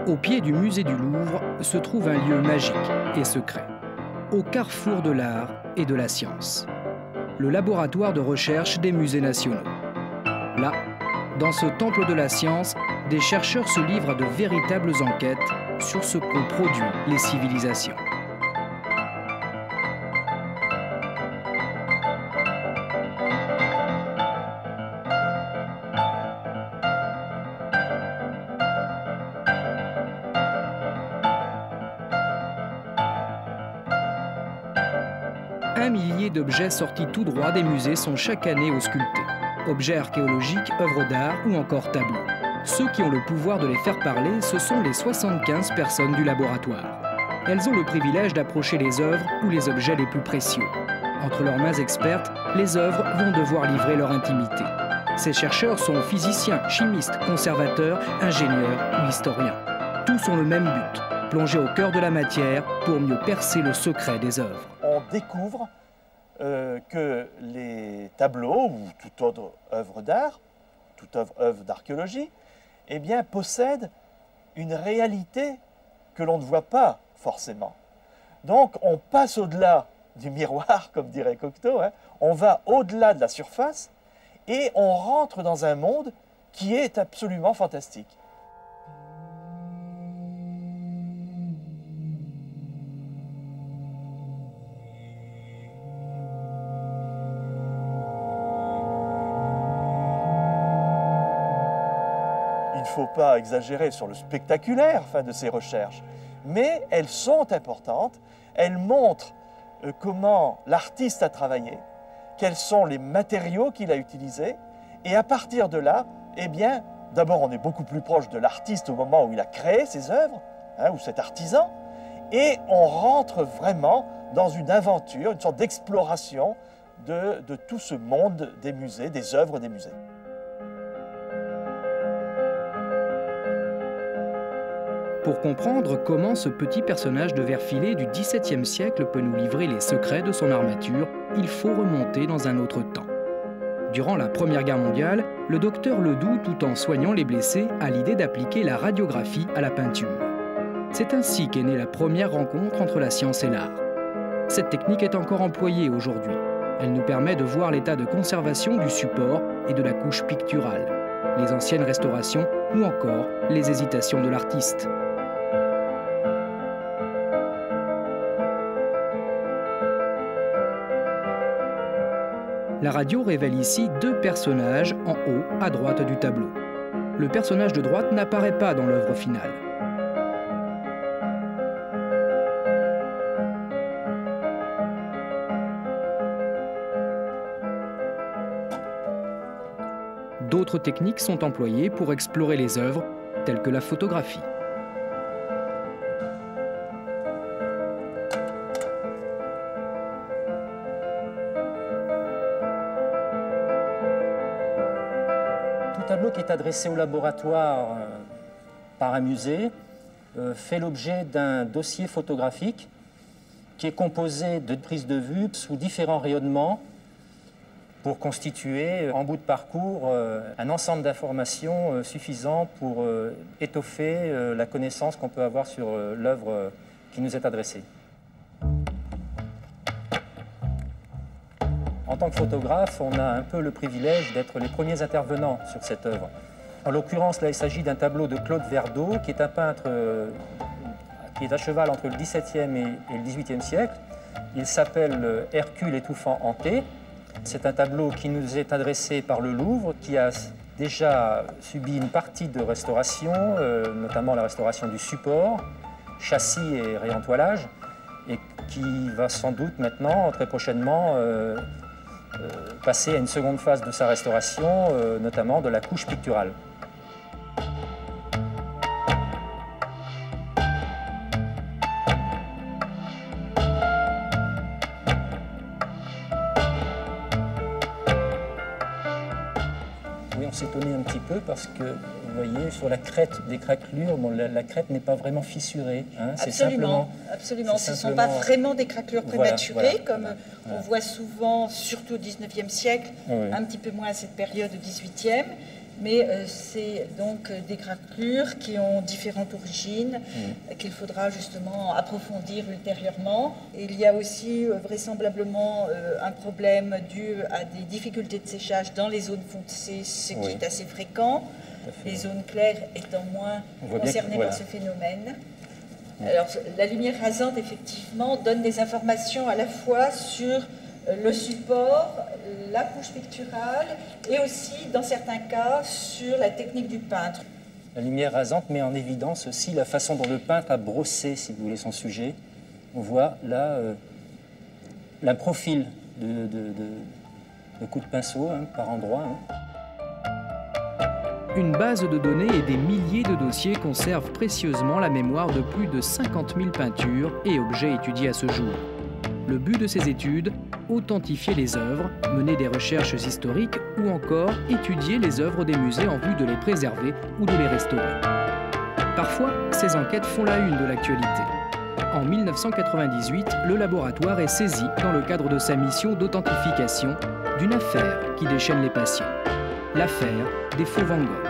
Au pied du musée du Louvre se trouve un lieu magique et secret, au carrefour de l'art et de la science. Le laboratoire de recherche des musées nationaux. Là, dans ce temple de la science, des chercheurs se livrent à de véritables enquêtes sur ce qu'ont produit les civilisations. Un millier d'objets sortis tout droit des musées sont chaque année auscultés. Objets archéologiques, œuvres d'art ou encore tableaux. Ceux qui ont le pouvoir de les faire parler, ce sont les 75 personnes du laboratoire. Elles ont le privilège d'approcher les œuvres ou les objets les plus précieux. Entre leurs mains expertes, les œuvres vont devoir livrer leur intimité. Ces chercheurs sont physiciens, chimistes, conservateurs, ingénieurs ou historiens. Tous ont le même but, plonger au cœur de la matière pour mieux percer le secret des œuvres. On découvre que les tableaux ou toute autre œuvre d'art, toute œuvre d'archéologie, eh bien, possèdent une réalité que l'on ne voit pas forcément. Donc, on passe au-delà du miroir, comme dirait Cocteau, hein. On va au-delà de la surface et on rentre dans un monde qui est absolument fantastique. Il ne faut pas exagérer sur le spectaculaire de ces recherches, mais elles sont importantes, elles montrent comment l'artiste a travaillé, quels sont les matériaux qu'il a utilisés, et à partir de là, eh bien, d'abord on est beaucoup plus proche de l'artiste au moment où il a créé ses œuvres, hein, ou cet artisan, et on rentre vraiment dans une aventure, une sorte d'exploration de tout ce monde des musées, des œuvres des musées. Pour comprendre comment ce petit personnage de verre filé du XVIIe siècle peut nous livrer les secrets de son armature, il faut remonter dans un autre temps. Durant la Première Guerre mondiale, le docteur Ledoux, tout en soignant les blessés, a l'idée d'appliquer la radiographie à la peinture. C'est ainsi qu'est née la première rencontre entre la science et l'art. Cette technique est encore employée aujourd'hui. Elle nous permet de voir l'état de conservation du support et de la couche picturale, les anciennes restaurations ou encore les hésitations de l'artiste. La radio révèle ici deux personnages en haut à droite du tableau. Le personnage de droite n'apparaît pas dans l'œuvre finale. D'autres techniques sont employées pour explorer les œuvres, telles que la photographie. Tout tableau qui est adressé au laboratoire par un musée fait l'objet d'un dossier photographique qui est composé de prises de vue sous différents rayonnements pour constituer en bout de parcours un ensemble d'informations suffisant pour étoffer la connaissance qu'on peut avoir sur l'œuvre qui nous est adressée. En tant que photographe, on a un peu le privilège d'être les premiers intervenants sur cette œuvre. En l'occurrence, là, il s'agit d'un tableau de Claude Verdeau, qui est un peintre qui est à cheval entre le XVIIe et le XVIIIe siècle. Il s'appelle Hercule étouffant hanté. C'est un tableau qui nous est adressé par le Louvre, qui a déjà subi une partie de restauration, notamment la restauration du support, châssis et réentoilage, et qui va sans doute maintenant, très prochainement, passer à une seconde phase de sa restauration, notamment de la couche picturale. Oui, on s'étonnait un petit peu parce que vous voyez, sur la crête des craquelures, bon, la crête n'est pas vraiment fissurée. Hein, absolument, absolument. Ce ne sont pas vraiment des craquelures prématurées, comme on voit souvent, surtout au XIXe siècle, un petit peu moins à cette période du XVIIIe. Mais c'est donc des craquelures qui ont différentes origines, qu'il faudra justement approfondir ultérieurement. Et il y a aussi vraisemblablement un problème dû à des difficultés de séchage dans les zones foncées, ce qui est assez fréquent, les zones claires étant moins concernées par ce phénomène. Alors, la lumière rasante, effectivement, donne des informations à la fois sur le support, la couche picturale et aussi, dans certains cas, sur la technique du peintre. La lumière rasante met en évidence aussi la façon dont le peintre a brossé, si vous voulez, son sujet. On voit là un profil de coups de pinceau par endroit. Une base de données et des milliers de dossiers conservent précieusement la mémoire de plus de 50 000 peintures et objets étudiés à ce jour. Le but de ces études, authentifier les œuvres, mener des recherches historiques ou encore étudier les œuvres des musées en vue de les préserver ou de les restaurer. Parfois, ces enquêtes font la une de l'actualité. En 1998, le laboratoire est saisi dans le cadre de sa mission d'authentification d'une affaire qui déchaîne les passions. L'affaire des faux Van Gogh.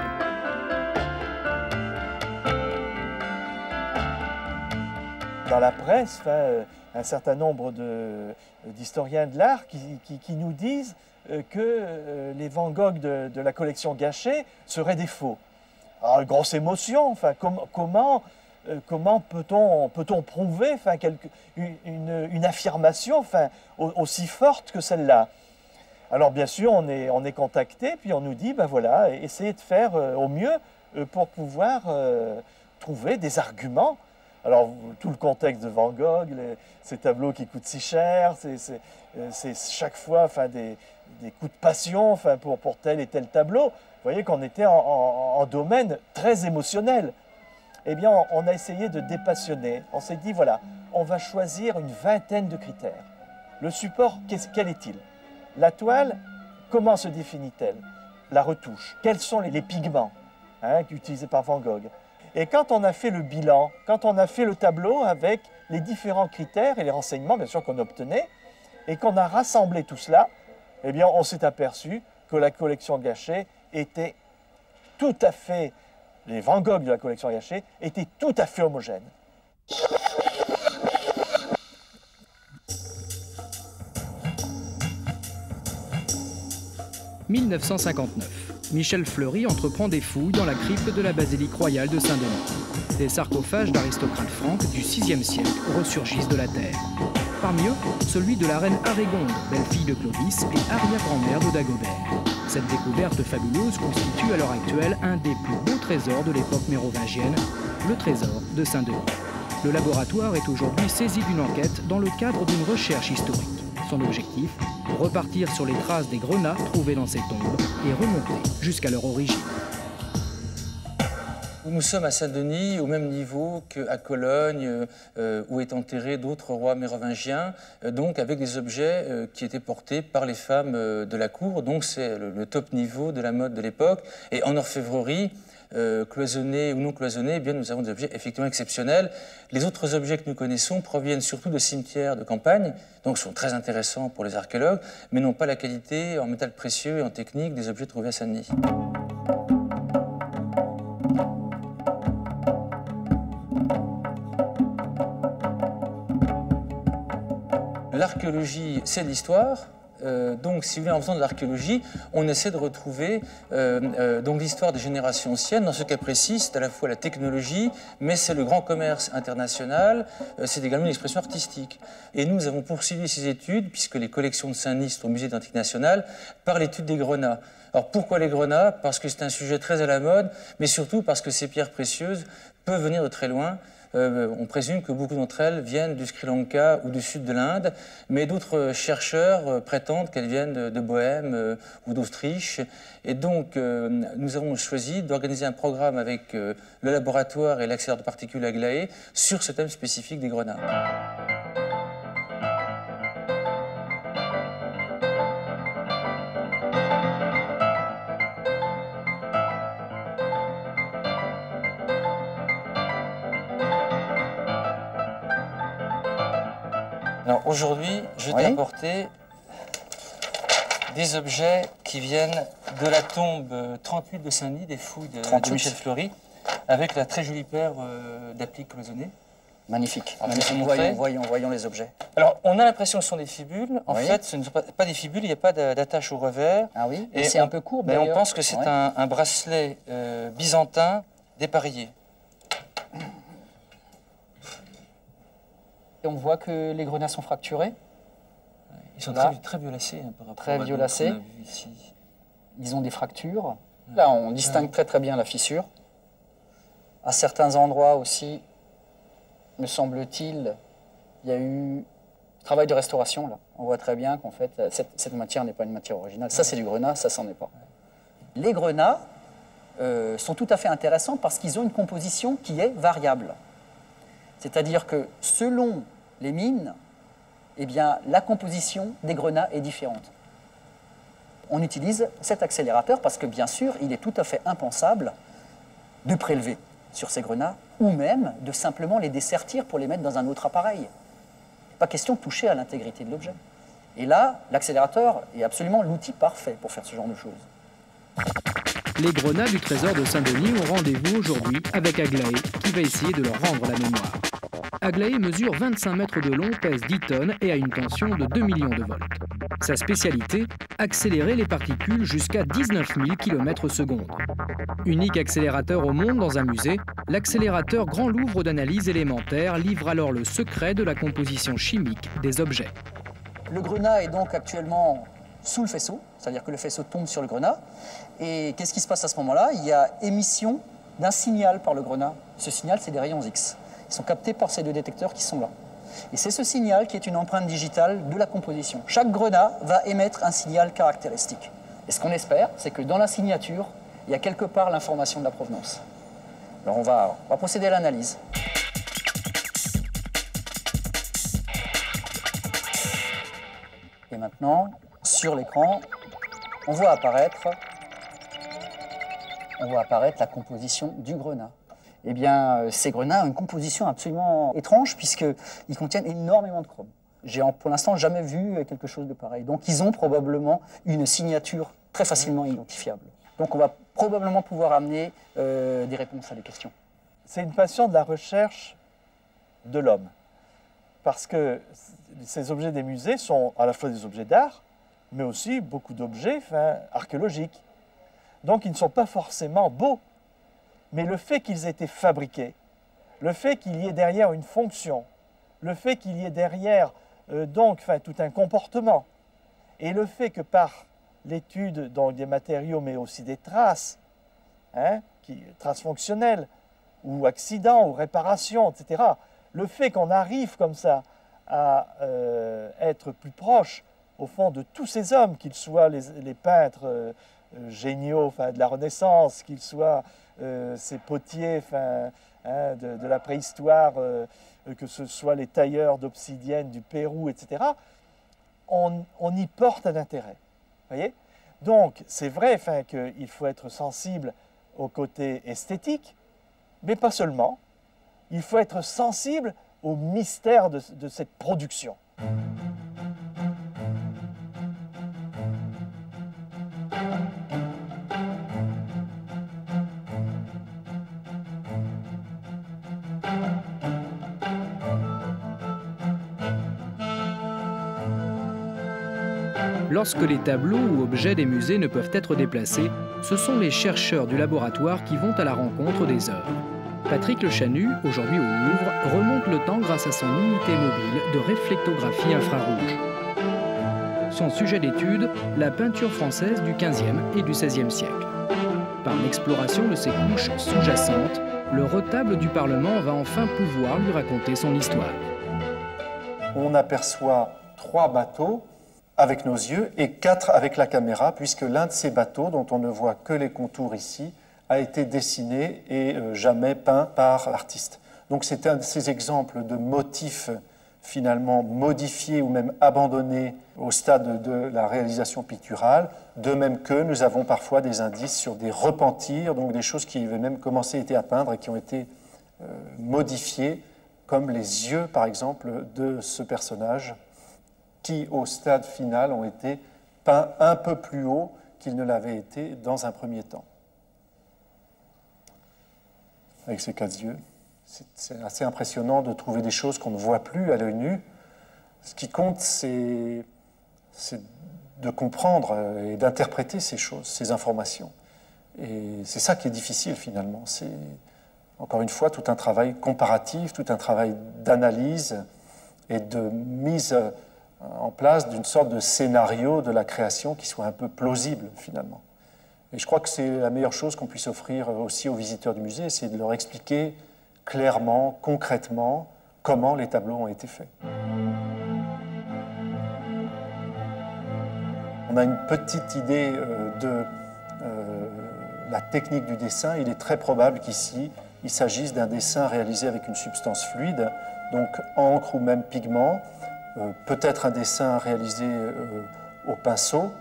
Dans la presse, un certain nombre d'historiens de l'art qui nous disent que les Van Gogh de la collection Gachet seraient des faux. Alors, grosse émotion, comment peut-on prouver une affirmation aussi forte que celle-là? Alors bien sûr, on est contacté, puis on nous dit, ben voilà, essayez de faire au mieux pour pouvoir trouver des arguments. Alors, tout le contexte de Van Gogh, ces tableaux qui coûtent si cher, c'est chaque fois des coups de passion pour tel et tel tableau. Vous voyez qu'on était en domaine très émotionnel. Eh bien, on a essayé de dépassionner. On s'est dit, voilà, on va choisir une vingtaine de critères. Le support, quel est-il? La toile, comment se définit-elle? La retouche, quels sont les pigments utilisés par Van Gogh? Et quand on a fait le bilan, quand on a fait le tableau avec les différents critères et les renseignements, bien sûr, qu'on obtenait, et qu'on a rassemblé tout cela, eh bien, on s'est aperçu que la collection Gachet était tout à fait, les Van Gogh de la collection Gachet étaient tout à fait homogènes. « 1959. Michel Fleury entreprend des fouilles dans la crypte de la basilique royale de Saint-Denis. Des sarcophages d'aristocrates franques du VIe siècle ressurgissent de la terre. Parmi eux, celui de la reine Arégonde, belle-fille de Clovis et arrière-grand-mère de Dagobert. Cette découverte fabuleuse constitue à l'heure actuelle un des plus beaux trésors de l'époque mérovingienne, le trésor de Saint-Denis. Le laboratoire est aujourd'hui saisi d'une enquête dans le cadre d'une recherche historique. Son objectif, repartir sur les traces des grenats trouvés dans ces tombes et remonter jusqu'à leur origine. Nous sommes à Saint-Denis au même niveau qu'à Cologne, où est enterré d'autres rois mérovingiens, donc avec des objets qui étaient portés par les femmes de la cour. Donc c'est le top niveau de la mode de l'époque. Et en orfèvrerie, cloisonnés ou non cloisonnés, eh bien, nous avons des objets effectivement exceptionnels. Les autres objets que nous connaissons proviennent surtout de cimetières de campagne, donc sont très intéressants pour les archéologues, mais n'ont pas la qualité en métal précieux et en technique des objets trouvés à Saint-Denis. L'archéologie, c'est de l'histoire. Donc, si vous voulez, en faisant de l'archéologie, on essaie de retrouver donc l'histoire des générations anciennes. Dans ce cas précis, c'est à la fois la technologie, mais c'est le grand commerce international, c'est également une expression artistique. Et nous avons poursuivi ces études, puisque les collections de Saint-Denis sont au musée d'Antiquité nationale, par l'étude des grenats. Alors, pourquoi les grenats? Parce que c'est un sujet très à la mode, mais surtout parce que ces pierres précieuses peuvent venir de très loin. On présume que beaucoup d'entre elles viennent du Sri Lanka ou du sud de l'Inde, mais d'autres chercheurs prétendent qu'elles viennent de Bohême ou d'Autriche. Et donc, nous avons choisi d'organiser un programme avec le laboratoire et l'accélérateur de particules Aglaé sur ce thème spécifique des grenats. Alors aujourd'hui, je t'ai apporté des objets qui viennent de la tombe 38 de Saint-Denis, des fouilles de Michel Fleury, avec la très jolie paire d'appliques cloisonnées. Magnifique. Voyons les objets. Alors, on a l'impression que ce sont des fibules. En fait, ce ne sont pas des fibules, il n'y a pas d'attache au revers. Ah oui, et c'est un peu court. Mais on pense que c'est un bracelet byzantin dépareillé. Et on voit que les grenats sont fracturés. Ils sont très violacés par rapport très violacés. Ils ont des fractures. Là, on distingue très bien la fissure. À certains endroits aussi, me semble-t-il, il y a eu travail de restauration. Là. On voit très bien qu'en fait, cette matière n'est pas une matière originale. Ça, c'est du grenat, ça, c'en est pas. Les grenats sont tout à fait intéressants parce qu'ils ont une composition qui est variable. C'est-à-dire que selon les mines, eh bien, la composition des grenats est différente. On utilise cet accélérateur parce que, bien sûr, il est tout à fait impensable de prélever sur ces grenats ou même de simplement les dessertir pour les mettre dans un autre appareil. Pas question de toucher à l'intégrité de l'objet. Et là, l'accélérateur est absolument l'outil parfait pour faire ce genre de choses. Les grenats du trésor de Saint-Denis ont rendez-vous aujourd'hui avec Aglaé, qui va essayer de leur rendre la mémoire. Aglaé mesure 25 mètres de long, pèse 10 tonnes et a une tension de 2 millions de volts. Sa spécialité, accélérer les particules jusqu'à 19 000 km/s. Unique accélérateur au monde dans un musée, l'accélérateur Grand Louvre d'analyse élémentaire livre alors le secret de la composition chimique des objets. Le grenat est donc actuellement sous le faisceau, c'est-à-dire que le faisceau tombe sur le grenat. Et qu'est-ce qui se passe à ce moment-là? Il y a émission d'un signal par le grenat. Ce signal, c'est des rayons X. Ils sont captés par ces deux détecteurs qui sont là. Et c'est ce signal qui est une empreinte digitale de la composition. Chaque grenat va émettre un signal caractéristique. Et ce qu'on espère, c'est que dans la signature, il y a quelque part l'information de la provenance. Alors on va procéder à l'analyse. Et maintenant, sur l'écran, on voit apparaître la composition du grenat. Eh bien, ces grenats ont une composition absolument étrange puisqu'ils contiennent énormément de chrome. J'ai pour l'instant jamais vu quelque chose de pareil. Donc, ils ont probablement une signature très facilement identifiable. Donc, on va probablement pouvoir amener des réponses à des questions. C'est une passion de la recherche de l'homme. Parce que ces objets des musées sont à la fois des objets d'art, mais aussi beaucoup d'objets archéologiques. Donc, ils ne sont pas forcément beaux. Mais le fait qu'ils aient été fabriqués, le fait qu'il y ait derrière une fonction, le fait qu'il y ait derrière tout un comportement, et le fait que par l'étude des matériaux, mais aussi des traces, traces fonctionnelles, ou accidents, ou réparations, etc., le fait qu'on arrive comme ça à être plus proche, au fond, de tous ces hommes, qu'ils soient les peintres géniaux de la Renaissance, qu'ils soient ces potiers de la préhistoire, que ce soit les tailleurs d'obsidienne du Pérou, etc., on y porte un intérêt. Voyez? Donc, c'est vrai qu'il faut être sensible au côté esthétique, mais pas seulement. Il faut être sensible au mystère de cette production. Lorsque les tableaux ou objets des musées ne peuvent être déplacés, ce sont les chercheurs du laboratoire qui vont à la rencontre des œuvres. Patrick Lechanu, aujourd'hui au Louvre, remonte le temps grâce à son unité mobile de réflectographie infrarouge. Son sujet d'étude, la peinture française du XVe et du XVIe siècle. Par l'exploration de ses couches sous-jacentes, le retable du Parlement va enfin pouvoir lui raconter son histoire. On aperçoit 3 bateaux avec nos yeux et 4 avec la caméra, puisque l'un de ces bateaux, dont on ne voit que les contours ici, a été dessiné et jamais peint par l'artiste. Donc c'est un de ces exemples de motifs finalement modifiés ou même abandonnés au stade de la réalisation picturale, de même que nous avons parfois des indices sur des repentirs, donc des choses qui avaient même commencé à être à peindre et qui ont été modifiées comme les yeux, par exemple, de ce personnage, qui, au stade final, ont été peints un peu plus haut qu'ils ne l'avaient été dans un premier temps. Avec ces 4 yeux, c'est assez impressionnant de trouver des choses qu'on ne voit plus à l'œil nu. Ce qui compte, c'est de comprendre et d'interpréter ces choses, ces informations. Et c'est ça qui est difficile, finalement. C'est, encore une fois, tout un travail comparatif, tout un travail d'analyse et de mise en place d'une sorte de scénario de la création qui soit un peu plausible, finalement. Et je crois que c'est la meilleure chose qu'on puisse offrir aussi aux visiteurs du musée, c'est de leur expliquer clairement, concrètement, comment les tableaux ont été faits. On a une petite idée de la technique du dessin. Il est très probable qu'ici, il s'agisse d'un dessin réalisé avec une substance fluide, donc encre ou même pigment, peut-être un dessin réalisé au pinceau,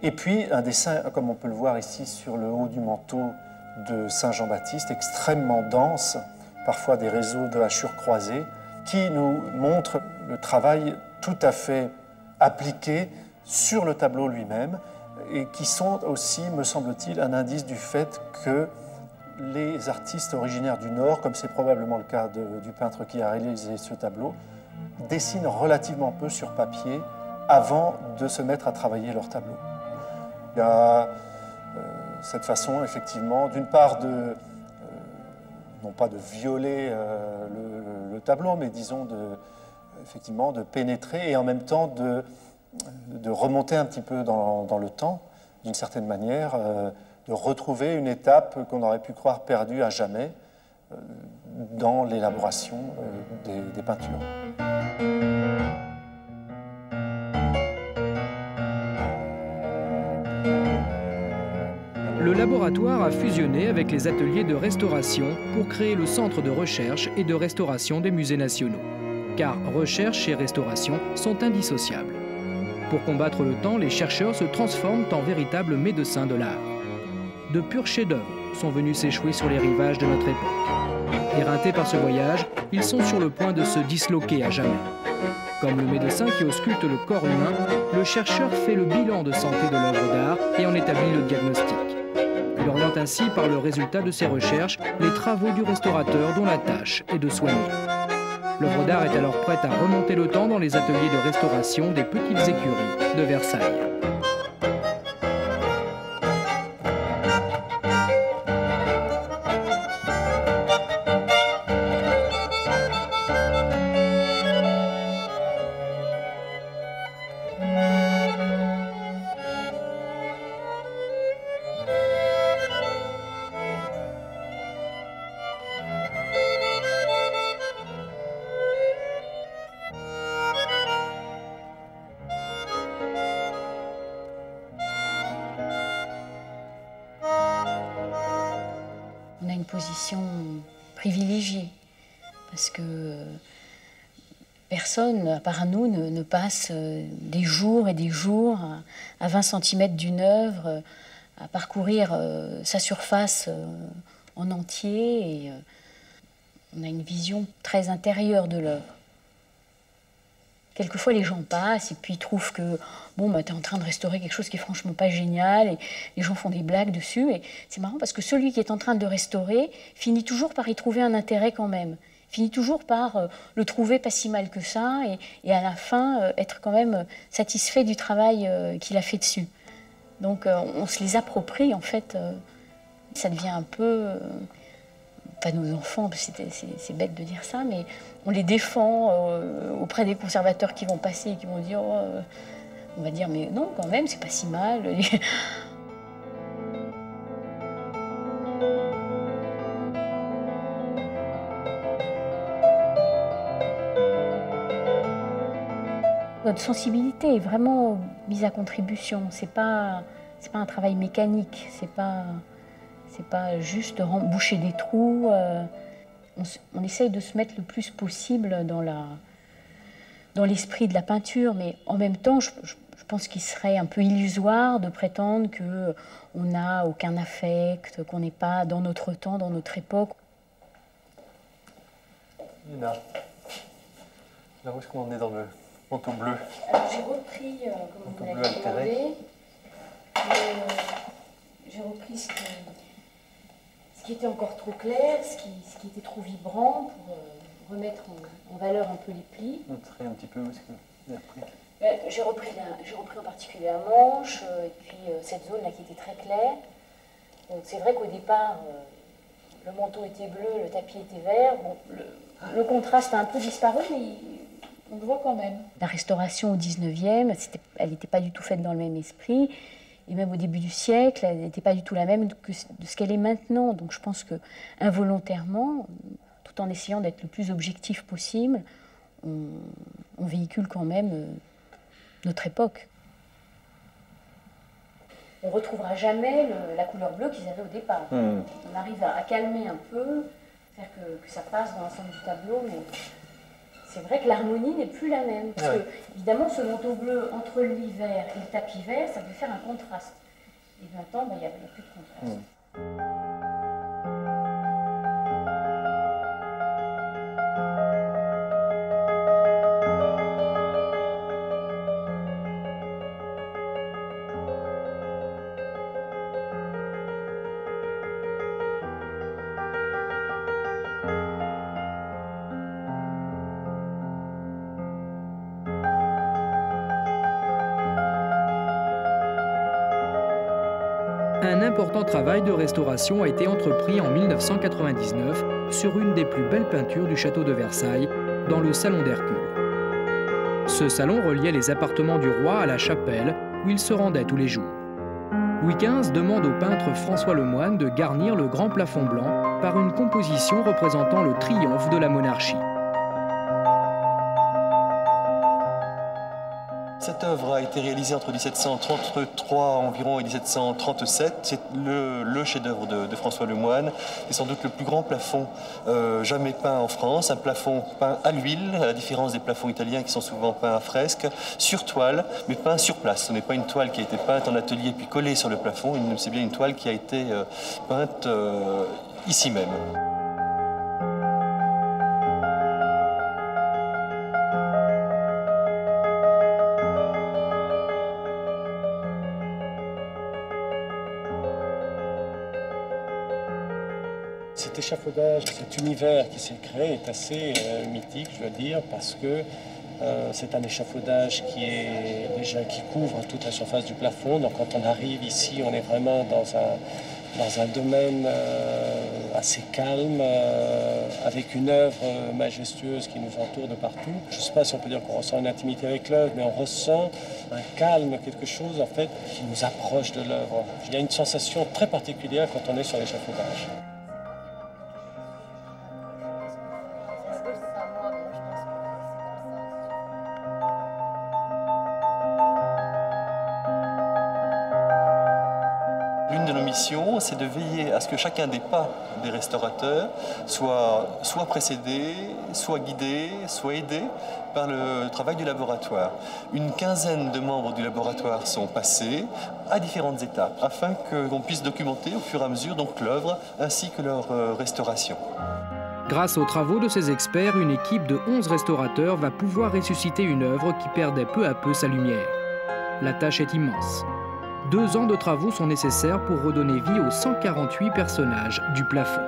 et puis un dessin, comme on peut le voir ici sur le haut du manteau de Saint Jean-Baptiste, extrêmement dense, parfois des réseaux de hachures croisées, qui nous montrent le travail tout à fait appliqué sur le tableau lui-même, et qui sont aussi, me semble-t-il, un indice du fait que les artistes originaires du Nord, comme c'est probablement le cas du peintre qui a réalisé ce tableau, dessinent relativement peu sur papier avant de se mettre à travailler leur tableau. Il y a cette façon, effectivement, d'une part non pas de violer le tableau, mais disons effectivement de pénétrer et en même temps de remonter un petit peu dans le temps, d'une certaine manière, de retrouver une étape qu'on aurait pu croire perdue à jamais dans l'élaboration des peintures. Le laboratoire a fusionné avec les ateliers de restauration pour créer le centre de recherche et de restauration des musées nationaux. Car recherche et restauration sont indissociables. Pour combattre le temps, les chercheurs se transforment en véritables médecins de l'art. De purs chefs-d'œuvre sont venus s'échouer sur les rivages de notre époque. Éreintés par ce voyage, ils sont sur le point de se disloquer à jamais. Comme le médecin qui ausculte le corps humain, le chercheur fait le bilan de santé de l'œuvre d'art et en établit le diagnostic. Il oriente ainsi par le résultat de ses recherches les travaux du restaurateur dont la tâche est de soigner. L'œuvre d'art est alors prête à remonter le temps dans les ateliers de restauration des petites écuries de Versailles. Position privilégiée parce que personne, à part nous, ne passe des jours et des jours à 20 cm d'une œuvre, à parcourir sa surface en entier. Et on a une vision très intérieure de l'œuvre. Quelquefois, les gens passent et puis ils trouvent que bon, bah, tu es en train de restaurer quelque chose qui est franchement pas génial et les gens font des blagues dessus. Et c'est marrant parce que celui qui est en train de restaurer finit toujours par y trouver un intérêt quand même. Finit toujours par le trouver pas si mal que ça et à la fin être quand même satisfait du travail qu'il a fait dessus. Donc on se les approprie en fait. Ça devient un peu... pas nos enfants, c'est bête de dire ça, mais on les défend auprès des conservateurs qui vont passer et qui vont dire, oh, on va dire, mais non, quand même, c'est pas si mal. Notre sensibilité est vraiment mise à contribution. C'est pas un travail mécanique, c'est pas juste boucher des trous. On essaye de se mettre le plus possible dans l'esprit de la peinture, mais en même temps, je pense qu'il serait un peu illusoire de prétendre qu'on n'a aucun affect, qu'on n'est pas dans notre temps, dans notre époque. Nina, là où est-ce qu'on est dans le manteau bleu? Alors j'ai repris, comme vous l'avez demandé, j'ai repris ce qui était encore trop clair, ce qui était trop vibrant pour remettre en valeur un peu les plis. Montrer un petit peu où est-ce que vous avez repris. J'ai repris en particulier la manche, et puis cette zone-là qui était très claire. Donc c'est vrai qu'au départ, le manteau était bleu, le tapis était vert. Bon, le contraste a un peu disparu, mais on le voit quand même. La restauration au 19e, elle n'était pas du tout faite dans le même esprit. Et même au début du siècle, elle n'était pas du tout la même de ce qu'elle est maintenant. Donc je pense que involontairement, tout en essayant d'être le plus objectif possible, on véhicule quand même notre époque. On ne retrouvera jamais la couleur bleue qu'ils avaient au départ. On arrive à calmer un peu, faire que ça passe dans l'ensemble du tableau, mais c'est vrai que l'harmonie n'est plus la même. Parce que, évidemment, ce manteau bleu entre le lit vert et le tapis vert, ça peut faire un contraste. Et maintenant, il n'y a plus de contraste. Un important travail de restauration a été entrepris en 1999 sur une des plus belles peintures du château de Versailles, dans le salon d'Hercule. Ce salon reliait les appartements du roi à la chapelle où il se rendait tous les jours. Louis XV demande au peintre François Lemoine de garnir le grand plafond blanc par une composition représentant le triomphe de la monarchie. Cette œuvre a été réalisée entre 1733 environ et 1737. C'est le chef-d'œuvre de François Lemoine. C'est sans doute le plus grand plafond jamais peint en France. Un plafond peint à l'huile, à la différence des plafonds italiens qui sont souvent peints à fresque, sur toile, mais peint sur place. Ce n'est pas une toile qui a été peinte en atelier puis collée sur le plafond. C'est bien une toile qui a été peinte ici même. Cet échafaudage, cet univers qui s'est créé est assez mythique, je dois dire, parce que c'est un échafaudage qui couvre toute la surface du plafond. Donc quand on arrive ici, on est vraiment dans un domaine assez calme, avec une œuvre majestueuse qui nous entoure de partout. Je ne sais pas si on peut dire qu'on ressent une intimité avec l'œuvre, mais on ressent un calme, quelque chose en fait qui nous approche de l'œuvre. Il y a une sensation très particulière quand on est sur l'échafaudage. L'une de nos missions, c'est de veiller à ce que chacun des pas des restaurateurs soit précédé, soit guidé, soit aidé par le travail du laboratoire. Une quinzaine de membres du laboratoire sont passés à différentes étapes afin qu'on puisse documenter au fur et à mesure donc l'œuvre ainsi que leur restauration. Grâce aux travaux de ces experts, une équipe de 11 restaurateurs va pouvoir ressusciter une œuvre qui perdait peu à peu sa lumière. La tâche est immense. 2 ans de travaux sont nécessaires pour redonner vie aux 148 personnages du plafond.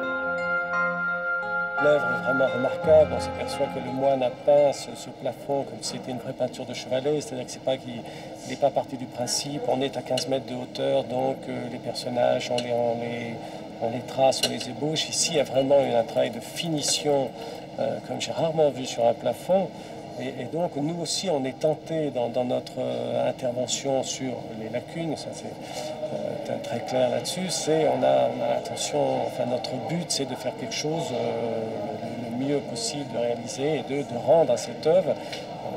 L'œuvre est vraiment remarquable. On s'aperçoit que Lemoine a peint ce plafond comme si c'était une vraie peinture de chevalet, c'est-à-dire que qu'il n'est pas parti du principe. On est à 15 mètres de hauteur, donc les personnages, on les trace, on les ébauche. Ici, il y a vraiment un travail de finition, comme j'ai rarement vu sur un plafond. Et donc, nous aussi, on est tentés dans notre intervention sur les lacunes, ça c'est très clair là-dessus, on a l'intention, enfin notre but, c'est de faire quelque chose le mieux possible, de réaliser et de rendre à cette œuvre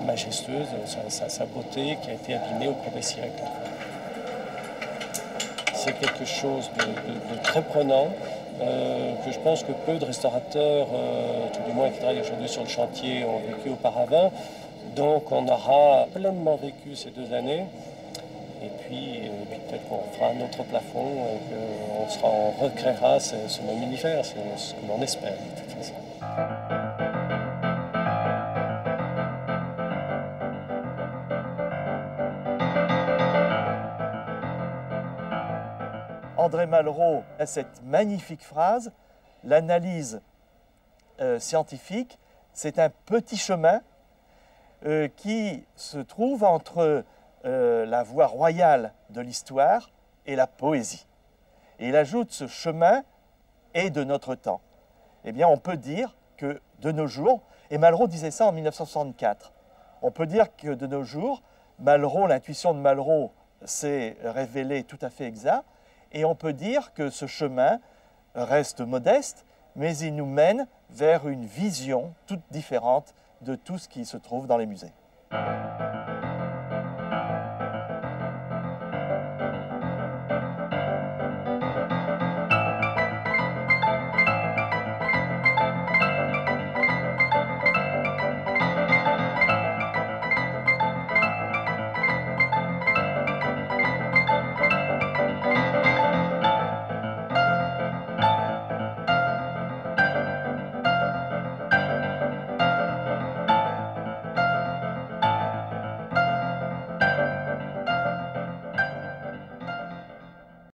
majestueuse sa beauté qui a été abîmée au cours des siècles. C'est quelque chose de très prenant. Que je pense que peu de restaurateurs, tout du moins qui travaillent aujourd'hui sur le chantier, ont vécu auparavant. Donc on aura pleinement vécu ces 2 années. Et puis peut-être qu'on fera un autre plafond et qu'on recréera ce même univers, c'est ce que l'on espère de toute façon. André Malraux a cette magnifique phrase, l'analyse scientifique, c'est un petit chemin qui se trouve entre la voie royale de l'histoire et la poésie. Et il ajoute ce chemin est de notre temps. Eh bien, on peut dire que de nos jours, et Malraux disait ça en 1964, on peut dire que de nos jours, Malraux, l'intuition de Malraux s'est révélée tout à fait exacte, et on peut dire que ce chemin reste modeste, mais il nous mène vers une vision toute différente de tout ce qui se trouve dans les musées.